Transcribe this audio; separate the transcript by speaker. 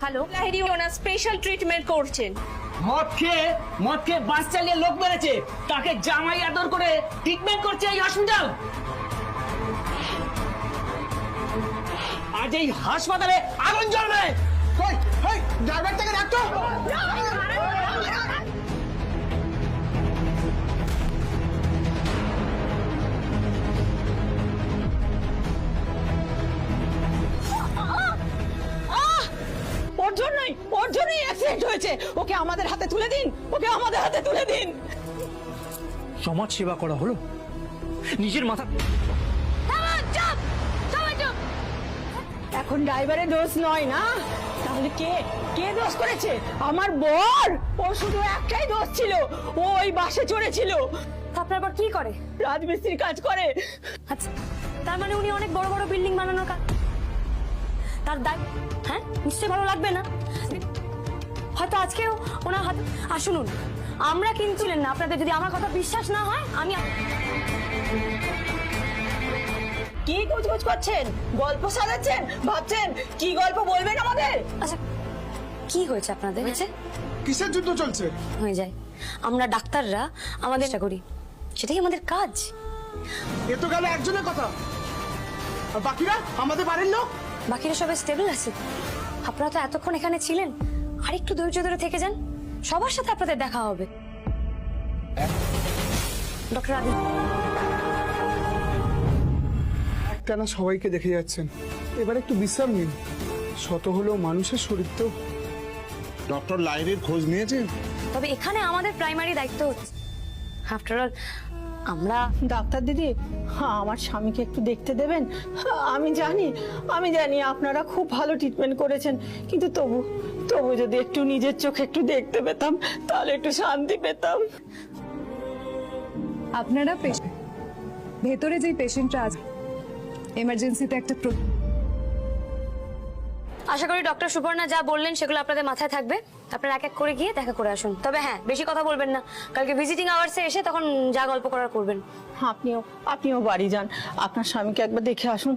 Speaker 1: Hello, Lahiri ওনার special treatment করছেন।
Speaker 2: মদ খেয়ে বাস চালিয়ে লোক মেরেছে, তাকে জামাই আদর করে ট্রিটমেন্ট করছে এই হসপিটাল। আজ এই হাসপাতালে আগুন জ্বলবে।
Speaker 3: ড্রাইভারটাকে ডাকতো।
Speaker 4: ওর জন্যই অ্যাক্সিডেন্ট হয়েছে। ওকে আমাদের হাতে তুলে দিন, ওকে আমাদের হাতে তুলে দিন।
Speaker 2: সমাজ সেবা করা হলো, নিজের মাথা।
Speaker 4: এখন ড্রাইভারের দোষ নয় না, তাহলে কে কে দোষ করেছে? আমার বর। ওর শুধু একটাই দোষ ছিল, ও ওই বাসে চড়েছিল।
Speaker 1: আপনার আবার কি করে?
Speaker 4: রাজমিস্ত্রির কাজ করে।
Speaker 1: আচ্ছা, তার মানে উনি অনেক বড় বড় বিল্ডিং বানানোর কাজ। তার দায়, হ্যাঁ, নিশ্চয়ই ভালো লাগবে না। হয়তো আজকেও ওনার হাতে। আর শুনুন, আমরা কিন্তু না, আপনাদের যদি আমার কথা বিশ্বাস না হয়, আমি
Speaker 4: কি কুচকুচ করছেন? গল্প সাজাচ্ছেন? ভাবছেন কি গল্প বলবেন আমাদের?
Speaker 1: আচ্ছা, কি হয়েছে আপনাদের? হয়েছে
Speaker 3: কিসের যুদ্ধ চলছে?
Speaker 1: হয়ে যায়। আমরা ডাক্তাররা আমাদের চেষ্টা করি, সেটাই আমাদের কাজ।
Speaker 3: এ তো গেল একজনের কথা, আর বাকিরা আমাদের বাড়ির লোক।
Speaker 1: বাকিরা সবাই স্টেবল আছে। আপনারা তো এতক্ষণ এখানে ছিলেন, আর একটু ধৈর্য ধরে থেকে যান, সবার সাথে আপনাদের দেখা হবে। ডক্টর আদি,
Speaker 3: একটানা সবাইকে দেখে যাচ্ছেন, এবার একটু বিশ্রাম নিন। শত হলেও মানুষের শরীর তো।
Speaker 5: ডক্টর লাহিড়ীর খোঁজ নিয়েছেন?
Speaker 1: তবে এখানে আমাদের প্রাইমারি দায়িত্ব হচ্ছে, আফটার অল আমরা।
Speaker 4: ডাক্তার দিদি, আমার স্বামীকে একটু দেখতে দেবেন? আমি জানি আপনারা খুব ভালো ট্রিটমেন্ট করেছেন, কিন্তু তবু যদি একটু নিজের চোখে একটু দেখতে পেতাম, তাহলে একটু শান্তি পেতাম।
Speaker 6: আপনারা ভেতরে যেই পেশেন্টরা আছে এমার্জেন্সিতে একটা
Speaker 1: আশা করি ডক্টর সুপর্ণা যা বললেন সেগুলো আপনাদের মাথায় থাকবে। আপনারা এক এক করে গিয়ে দেখা করে আসুন। তবে হ্যাঁ, বেশি কথা বলবেন না, কালকে ভিজিটিং আওয়ার্সে এসে তখন যা গল্প করার করবেন।
Speaker 4: আপনিও বাড়ি যান, আপনার স্বামীকে একবার দেখে আসুন।